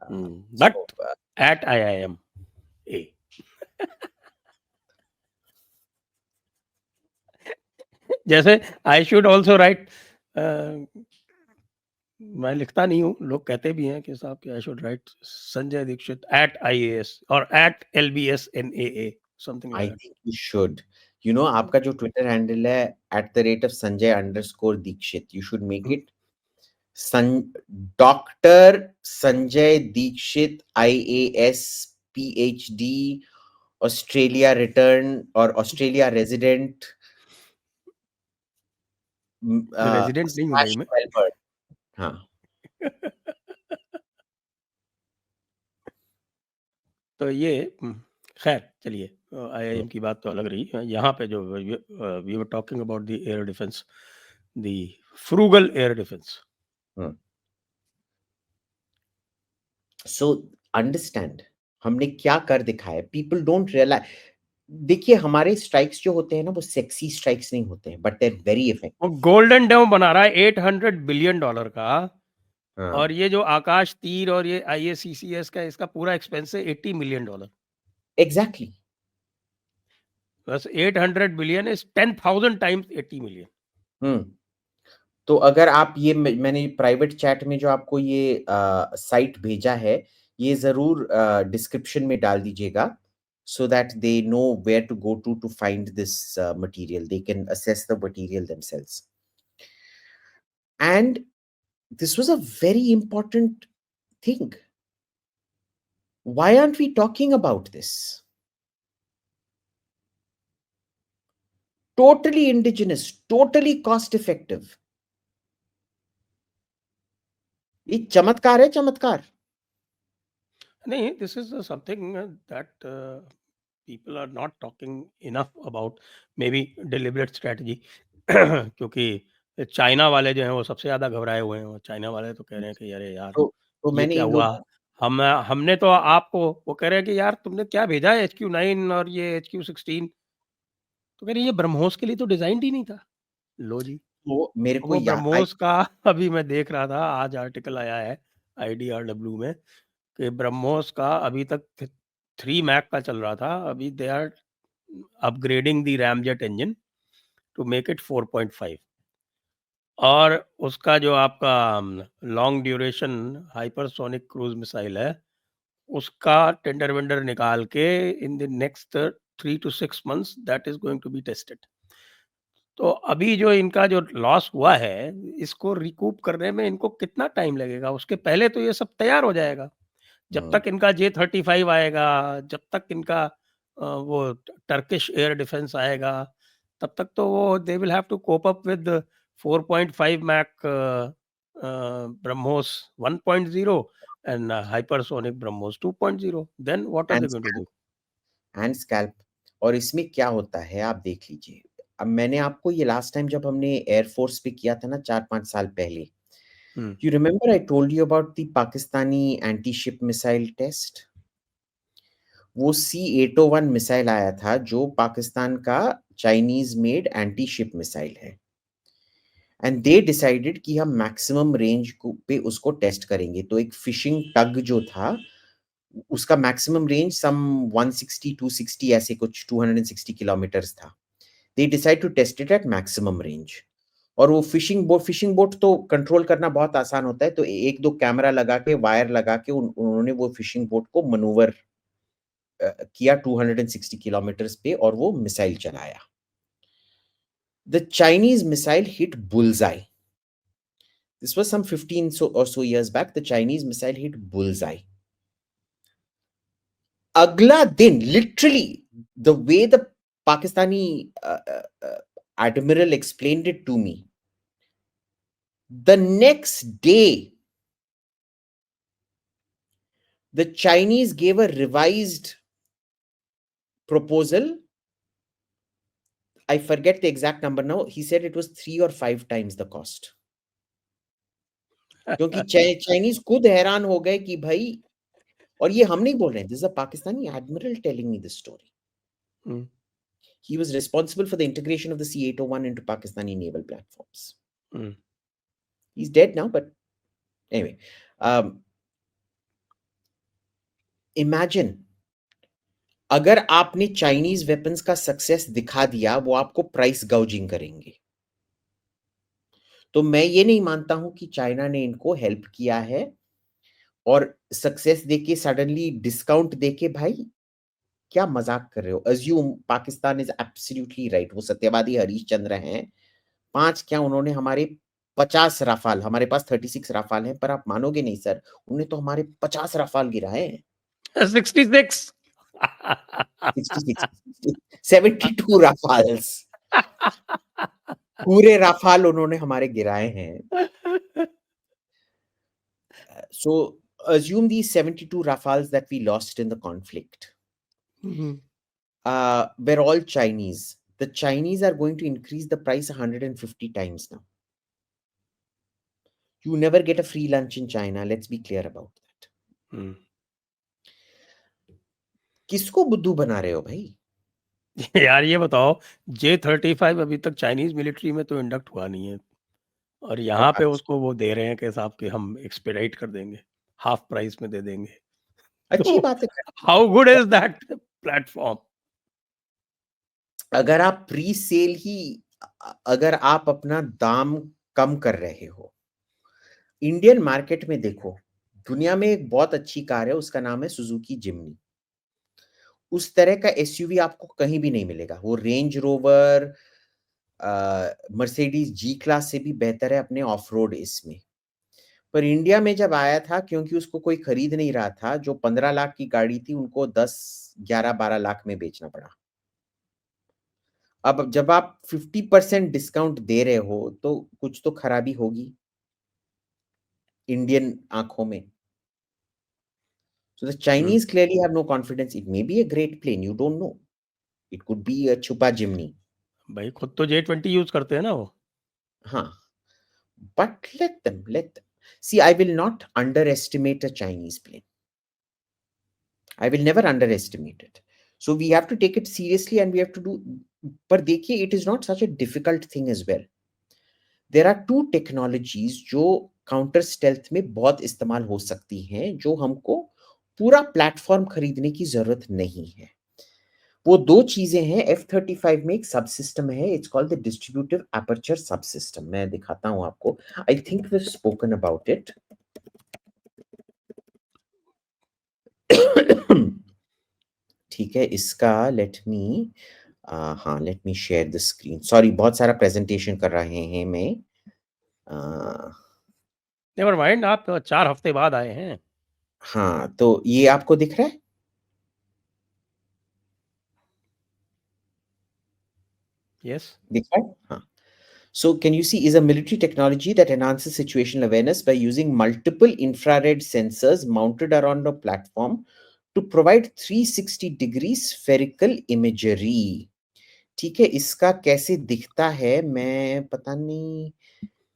So But at IIM, A. जैसे I should also write, मैं लिखता नहीं हूँ, लोग कहते भी हैं कि साहब कि I should write Sanjay Dixit at IAS और at LBS NAA, something I like that. think you should. आपका जो ट्विटर हैंडल है @Sanjay_Dikshit, you should make it doctor Sanjay Dixit IAS PhD Australia return और ऑस्ट्रेलिया रेजिडेंट रेजिडेंट नहीं हूँ भाई स्लैश मैं। Melbourne. हाँ, तो ये खैर चलिए, आईआईएम की बात तो अलग रही। यहाँ पे जो we were talking about the air defence, the frugal air defence. So understand हमने क्या कर दिखाया। People don't realise. देखिए हमारे स्ट्राइक्स जो होते हैं ना वो सेक्सी स्ट्राइक्स नहीं होते हैं, बट दे आर वेरी वो इफेक्टिव। गोल्डन डोम बना रहा है $800 बिलियन का, हाँ, और ये जो आकाश तीर और ये आईएसीसीएस का इसका पूरा एक्सपेंस है $80 मिलियन। एग्जैक्टली। बस 800 बिलियन इज 10,000 टाइम्स 80 मिलियन। हम्म तो अगर आप ये मैंने प्राइवेट चैट में जो आपको ये साइट भेजा है, ये जरूर डिस्क्रिप्शन में डाल दीजिएगा, so that they know where to go to find this material. They can assess the material themselves. And this was a very important thing. Why aren't we talking about this? Totally indigenous, totally cost effective. ये चमत्कार है, चमत्कार। नहीं, this is something that people are not talking enough about, maybe deliberate strategy. क्योंकि China वाले जो हैं वो सबसे ज़्यादा घबराए हुए हैं, और चाइना वाले तो कह रहे हैं कि अरे यार तो ये मैंने क्या इन हुआ। लोगों हमने तो आपको, वो कह रहे हैं कि यार तुमने क्या भेजा है HQ9 और ये HQ16, तो कह रहे ये ब्रह्मोस के लिए तो डिजाइन ही नहीं था। लो जी, को मेरे को वो याद ब्रह्मोस का अभी मैं देख रहा था, आज आर्टिकल आया है IDRW में कि ब्रह्मोस का अभी तक 3 मैक का चल रहा था, अभी they are upgrading the ramjet engine to make it 4.5, और उसका जो आपका long duration hypersonic cruise missile है, उसका टेंडर वेंडर निकाल के in the next 3 to 6 months that is going to be tested. तो अभी जो इनका जो लॉस हुआ है, इसको रिकूप करने में इनको कितना टाइम लगेगा? उसके पहले तो ये सब तैयार हो जाएगा। जब तक इनका J-35 आएगा, जब तक इनका वो टर्किश एयर डिफेंस आएगा, तब तक तो वो they will have to cope up with 4.5 Mach BrahMos 1.0 and hypersonic BrahMos 2.0, then what are and they going to do? And SCALP. और इसमें क्या होता है आप देख लीजिए। अब मैंने आपको ये लास्ट टाइम जब हमने एयरफोर्स पे किया था ना 4-5 साल पहले, हुँ, you remember I told you about the Pakistani anti-ship missile test? वो C-801 मिसाइल आया था जो पाकिस्तान का Chinese made anti ship missile है। एंड दे डिसाइडेड कि हम मैक्सिमम रेंज पे उसको टेस्ट करेंगे। तो एक फिशिंग टग जो था उसका मैक्सिमम रेंज सम 160 260 ऐसे कुछ 260 किलोमीटर्स था। They decide to test it at maximum range. और वो फिशिंग बोट तो कंट्रोल करना बहुत आसान होता है, तो एक दो कैमरा लगा के वायर लगा के उन्होंने वो फिशिंग बोट को मनूवर किया 260 किलोमीटर पे और वो मिसाइल चलाया. The Chinese missile hit bullseye. This was some 15 or so years back. The Chinese missile hit bullseye. Agla din, literally, the way the Pakistani admiral explained it to me, the next day, the Chinese gave a revised proposal. I forget the exact number now. He said it was 3 or 5 times the cost. क्योंकि Chinese खुद हैरान हो गए कि भाई, और ये हम नहीं बोल रहे हैं, this is a Pakistani admiral telling me this story. He was responsible for the integration of the C-801 into Pakistani naval platforms. He's dead now, but anyway. Imagine, अगर आपने चाइनीज वेपन्स का सक्सेस दिखा दिया, वो आपको प्राइस गाउजिंग करेंगे. तो मैं ये नहीं मानता हूं कि चाइना ने इनको हेल्प किया है और सक्सेस देके सडनली डिस्काउंट देके, भाई क्या मजाक कर रहे हो. Assume Pakistan is absolutely right. वो सत्यवादी हरीश चंद्र हैं. 5 क्या, उन्होंने हमारे 50 राफाल, हमारे पास 36 राफाल हैं, पर आप मानोगे नहीं सर, उन्होंने तो हमारे 50 राफाल गिराए हैं. 66 66 72 राफाल्स. पूरे राफाल उन्होंने हमारे गिराए हैं. So assume these 72 rafales that we lost in the conflict were all Chinese. The Chinese are going to increase the price 150 times now. You never get a free lunch in China. Let's be clear about that. किसको बुद्धू बना रहे हो भाई? यार ये बताओ, J-35 अभी तक चाइनीज मिलिट्री में तो इंडक्ट हुआ नहीं है, और यहाँ पे उसको वो दे रहे हैं कि साहब कि हम एक्सपेडाइट कर देंगे, हाफ प्राइस में दे देंगे. अच्छी बात है. How good is that platform? अगर आप प्री सेल ही, अगर आप अपना दाम कम कर रहे हो, इंडियन मार्केट में देखो, दुनिया में एक बहुत अच्छी कार है, उसका नाम है सुजुकी जिम्नी. उस तरह का एसयूवी आपको कहीं भी नहीं मिलेगा. वो रेंज रोवर, मर्सिडीज जी क्लास से भी बेहतर है अपने ऑफ रोड इसमें. पर इंडिया में जब आया था, क्योंकि उसको कोई खरीद नहीं रहा था, जो 15 लाख की गाड़ी थी उनको 10, 11, 12 लाख में बेचना पड़ा. अब जब आप 50% डिस्काउंट दे रहे हो, तो कुछ तो खराबी होगी इंडियन आंखों में. So the Chinese clearly have no confidence. It may be a great plane, you don't know. It could be a छुपा जिम्नी. भाई खुद तो J-20 यूज करते हैं ना वो. हाँ, but let them. See, I will not underestimate a Chinese plane. I will never underestimate it. So we have to take it seriously and we have to do. पर देखिए, it is not such a difficult thing as well. There are 2 technologies जो counter stealth में बहुत इस्तेमाल हो सकती हैं, जो हमको पूरा प्लेटफॉर्म खरीदने की जरूरत नहीं है. वो 2 चीजें हैं. F-35 में एक सब सिस्टम है, it's called the distributive aperture sub system. मैं दिखाता हूं आपको. I think we have spoken about it. ठीक है, इसका let me share the screen. Sorry, बहुत सारा प्रेजेंटेशन कर रहे हैं मैं. नेवर माइंड, आप 4 हफ्ते बाद आए हैं. हाँ, तो ये आपको दिख रहा है? यस, दिख रहा है? हाँ. So can you see, is a military technology that enhances situational awareness by using multiple infrared sensors mounted around a platform to provide 360-degree spherical imagery. ठीक है, इसका कैसे दिखता है मैं पता नहीं,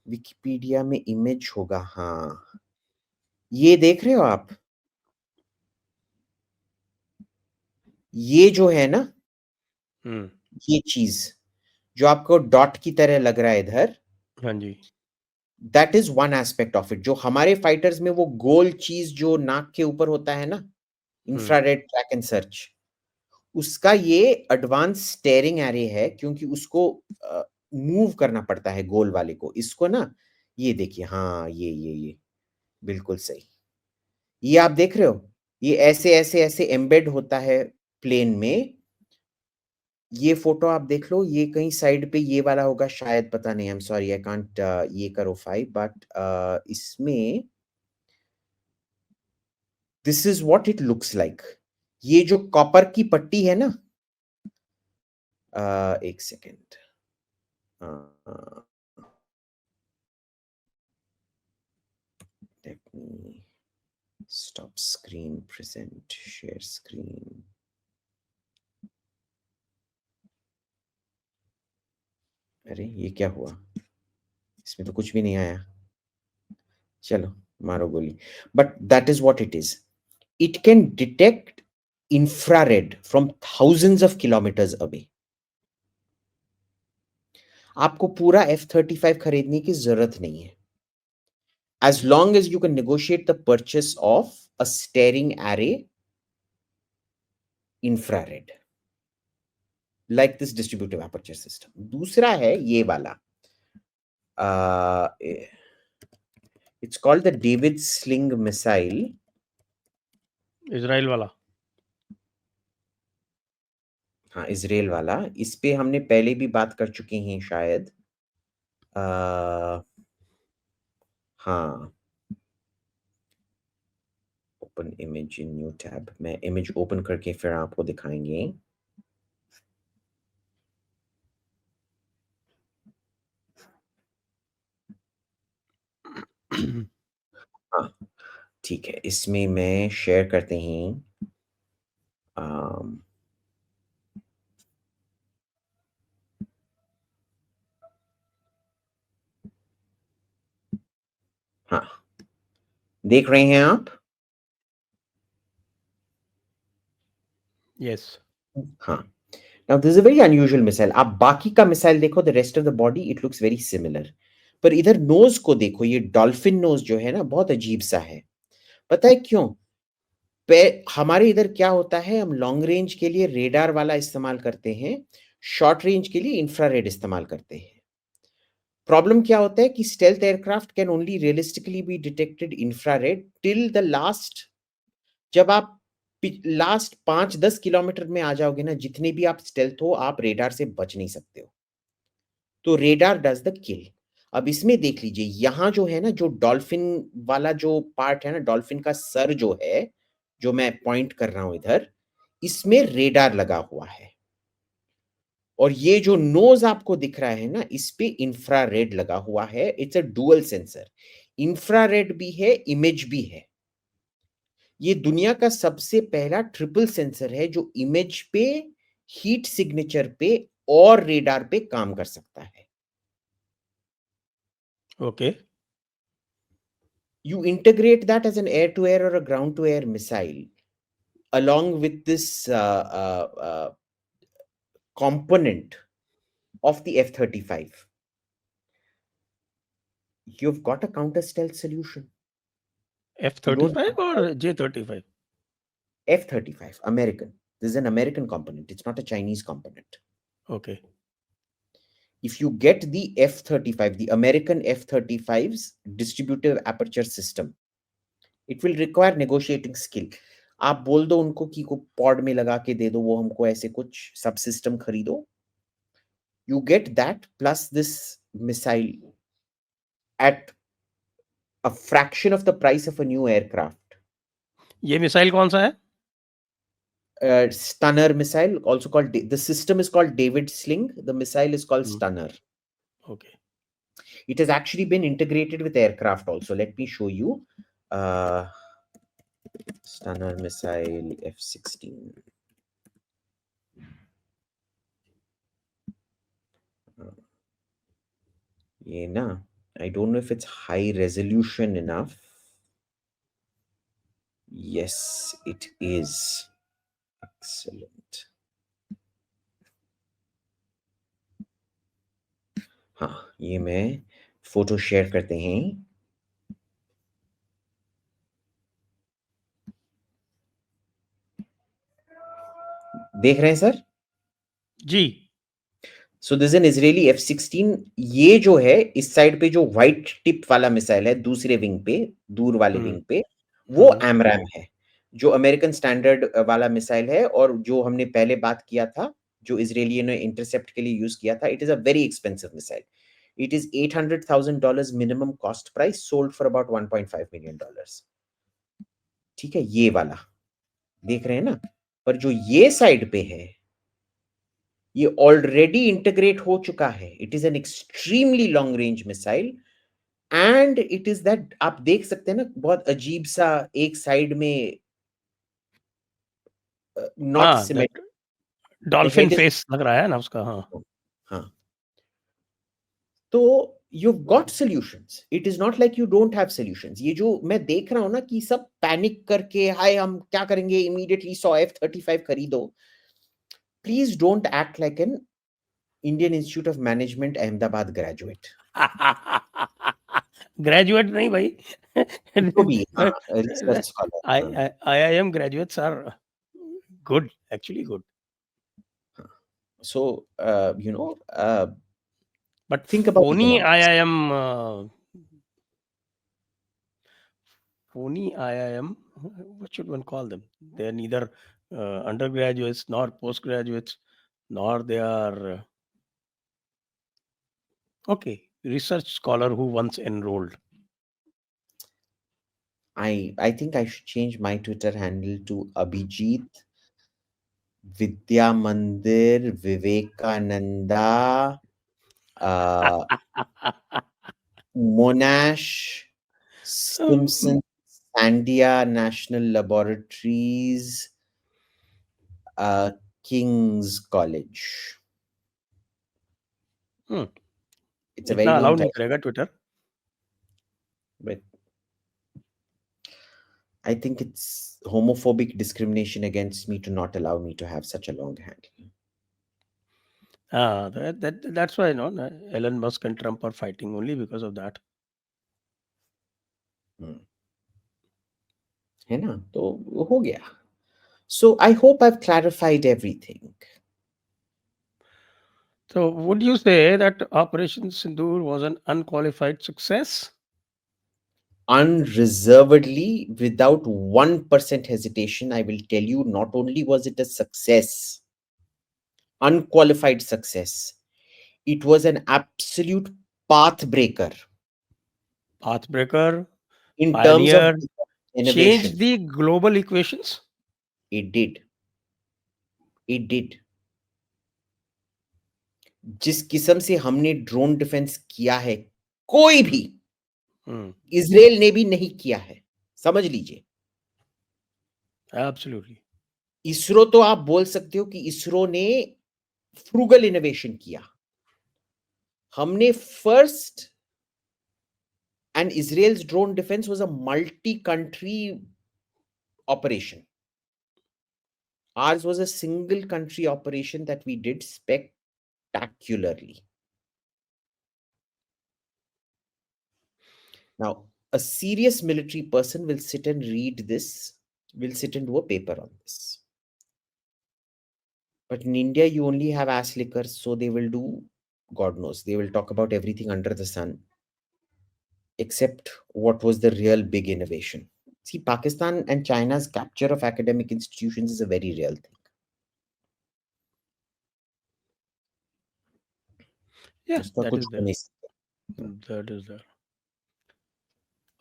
विकिपीडिया में इमेज होगा. हाँ, ये देख रहे हो आप, ये जो है ना, ये चीज जो आपको डॉट की तरह लग रहा है इधर, हाँ जी, that is one aspect of it. जो हमारे फाइटर्स में वो गोल चीज जो नाक के ऊपर होता है ना, इंफ्रारेड ट्रैक एंड सर्च, उसका ये एडवांस स्टेयरिंग एरे है, क्योंकि उसको मूव करना पड़ता है गोल वाले को. इसको ना, ये देखिए, हाँ, ये बिल्कुल सही. ये आप देख रहे हो, ये ऐसे ऐसे ऐसे एम्बेड होता है प्लेन में। ये फोटो आप देख लो, ये कहीं साइड पे ये वाला होगा शायद, पता नहीं, I am sorry, I can't ये करो फाइव, बट इसमें this is what it looks like. ये जो कॉपर की पट्टी है ना, एक second, let me stop screen, present, share screen. अरे ये क्या हुआ, इसमें तो कुछ भी नहीं आया। चलो मारो गोली, but that is what it is. It can detect infrared from thousands of kilometres away. आपको पूरा F-35 खरीदने की जरूरत नहीं है, as long as you can negotiate the purchase of a staring array infrared like this distributive aperture system. दूसरा है ये वाला, it's called the David Sling missile. Israel वाला। हाँ, इजराइल वाला। इस पे हमने पहले भी बात कर चुके हैं शायद। हाँ, open image in new tab, मैं इमेज ओपन करके फिर आपको दिखाएंगे। हाँ ठीक है, इसमें मैं शेयर करते हैं। हाँ, देख रहे हैं आप? यस। हाँ, now this is a very unusual missile. आप बाकी का मिसाइल देखो, the rest of the body it looks very similar, पर इधर नोज को देखो, ये डॉल्फिन नोज जो है ना, बहुत अजीब सा है। पता है क्यों? हमारे इधर क्या होता है, हम लॉन्ग रेंज के लिए रेडार वाला इस्तेमाल करते हैं, शॉर्ट रेंज के लिए इंफ्रारेड इस्तेमाल करते हैं। प्रॉब्लम क्या होता है कि stealth aircraft can only realistically be detected infrared till the last, जब आप लास्ट 5-10 किलोमीटर में आ जाओगे ना, जितने भी आप स्टेल्थ हो, आप रेडार से बच नहीं सकते हो, तो रेडार डज द किल। अब इसमें देख लीजिए, यहां जो है ना, जो डॉल्फिन वाला जो पार्ट है ना, डॉल्फिन का सर जो है, जो मैं पॉइंट कर रहा हूं इधर, इसमें रेडार लगा हुआ है, और ये जो नोज आपको दिख रहा है ना, इस पे इंफ्रारेड लगा हुआ है। It's a dual sensor, infrared भी है, इमेज भी है। ये दुनिया का सबसे पहला ट्रिपल सेंसर है जो इमेज पे, हीट सिग्नेचर पे और रेडार पे काम कर सकता है। Okay. You integrate that as an air-to-air or a ground-to-air missile along with this component of the F-35. You've got a counter-stealth solution. F-35 or J-35? F-35, American. This is an American component. It's not a Chinese component. Okay. If you get the F-35, the American F-35's distributive aperture system, it will require negotiating skill. आप बोल दो उनको कि को pod में लगा के दे दो, वो हमको ऐसे कुछ सब सिस्टम खरीदो, you get that plus this missile at a fraction of the price of a new aircraft. ये मिसाइल कौन सा है? Stunner missile, also called, the system is called David Sling, the missile is called Stunner. Okay. It has actually been integrated with aircraft also. Let me show you. Stunner missile F-16. ये ना, I don't know if it's high resolution enough. Yes, it is. Excellent. हाँ, ये मैं photo share करते हैं। देख रहे हैं सर? जी। So this an Israeli F-16। ये जो है, इस साइड पे जो व्हाइट टिप वाला मिसाइल है, दूसरे विंग पे, दूर वाले विंग पे, वो AMRAAM है। जो अमेरिकन स्टैंडर्ड वाला मिसाइल है, और जो हमने पहले बात किया था, जो इजरायलियों ने इंटरसेप्ट के लिए यूज किया था, it is a very expensive missile. It is $800,000 minimum cost price, sold for about $1.5 million. ठीक है, ये वाला देख रहे हैं ना. पर जो ये साइड पे है, ये ऑलरेडी इंटीग्रेट हो चुका है. It is an extremely long range missile, and it is that, आप देख सकते हैं ना, बहुत अजीब सा एक साइड में नॉट हाँ, symmetric. That the dolphin head is, face लग रहा है ना उसका, हाँ. हाँ. तो you've got solutions. It is not like you don't have solutions. ये जो मैं देख रहा हूं ना कि सब पैनिक करके, हाय हम क्या करेंगे, इमीडिएटली 100 F-35 खरीदो. Please don't act like an Indian institute of management Ahmedabad graduate. Graduate नहीं भाई. जो भी, हाँ, research scholar. IIM graduates are good, actually good. So But think about phony economics. IIM, phony IIM, what should one call them? They are neither undergraduates nor postgraduates, nor they are okay, research scholar who once enrolled. I think I should change my Twitter handle to Abhijit Vidya Mandir Vivekananda Monash Simpson Sandia National Laboratories King's College. It's a very इतना long allow नहीं title, करेगा Twitter. but I think it's homophobic discrimination against me to not allow me to have such a long handle. That's why Elon Musk and Trump are fighting only because of that. है ना, तो हो गया. So I hope I've clarified everything. So would you say that Operation Sindoor was an unqualified success? Unreservedly, without 1% hesitation, I will tell you, not only was it a success, unqualified success, it was an absolute path breaker Pathbreaker, in terms of pioneer, innovation. changed the global equations. It did. It did. जिस किस्म से हमने drone defence किया है, कोई भी Israel ने भी नहीं किया है, समझ लीजिए. Absolutely. इसरो तो आप बोल सकते हो कि इसरो ने फ्रूगल इनोवेशन किया. हमने first, and Israel's drone defense was a multi-country operation. Ours was a single country operation that we did spectacularly. Now, a serious military person will sit and read this, will sit and do a paper on this. But in India, you only have ass lickers, so they will do, God knows, they will talk about everything under the sun, except what was the real big innovation. See, Pakistan and China's capture of academic institutions is a very real thing. Yeah, उसका that कुछ is हो there. नहीं सकता. That is there.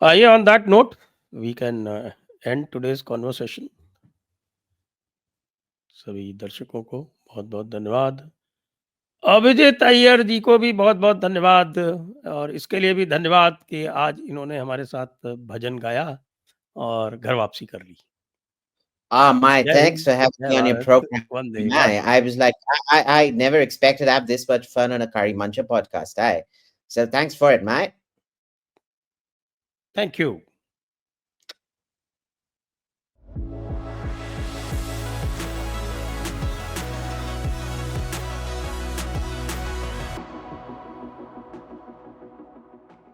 On that note, we can end today's conversation. सभी दर्शकों को बहुत बहुत धन्यवाद. अभिजीत अय्यर जी को भी बहुत बहुत धन्यवाद, और इसके लिए भी धन्यवाद कि आज इन्होंने हमारे साथ भजन गाया और घर वापसी कर ली. My जय thanks हिंद, for having जय me on your Bharat, program. Vande Mataram. I was like, I never expected to have this much fun on a Kari Mancha podcast. So thanks for it, mate. Thank you.